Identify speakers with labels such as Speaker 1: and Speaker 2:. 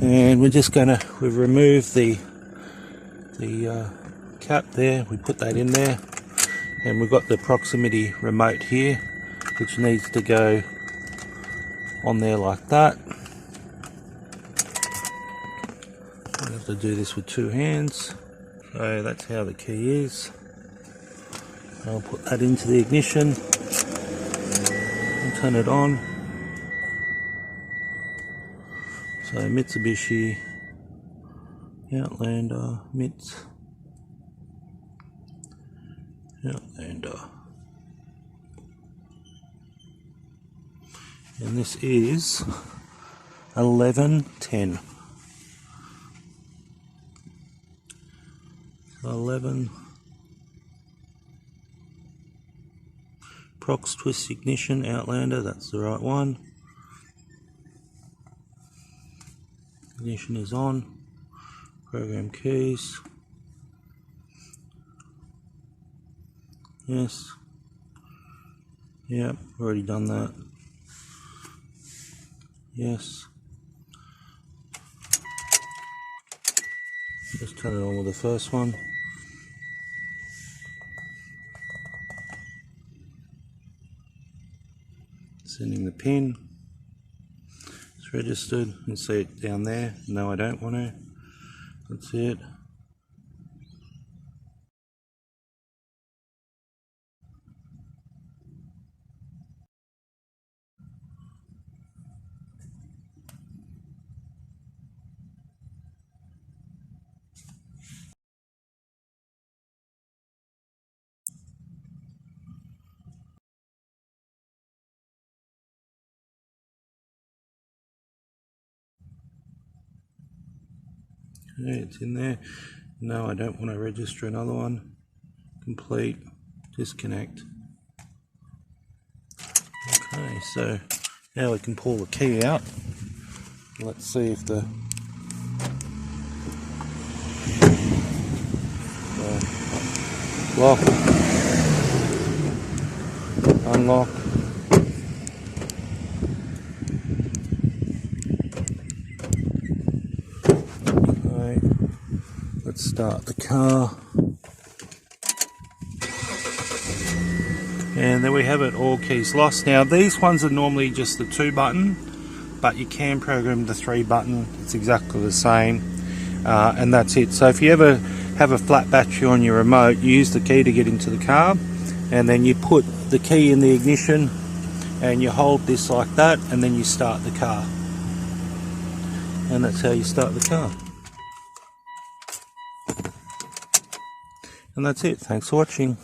Speaker 1: And we've removed the cap there, we put that in there, and we've got the proximity remote here which needs to go on there like that. I have to do this with two hands. So that's how the key is. I'll put that into the ignition and turn it on. So Mitsubishi, Outlander, Outlander. And this is 1110. 11 Prox twist ignition Outlander, that's the right one. Ignition is on. Program keys. Yes. Yep, already done that. Yes. Just turn it on with the first one. Sending the pin. It's registered. You can see it down there. No, I don't want to. That's it. Okay, it's in there. No, I don't want to register another one. Complete. Disconnect. Okay, so now we can pull the key out. Let's see if the lock, unlock. Okay, let's start the car. And there we have it, all keys lost. Now these ones are normally just the 2 button, but you can program the 3 button. It's exactly the same, and that's it. So if you ever have a flat battery on your remote, you use the key to get into the car, and then you put the key in the ignition and you hold this like that, and then you start the car. And that's how you start the car. And that's it. Thanks for watching.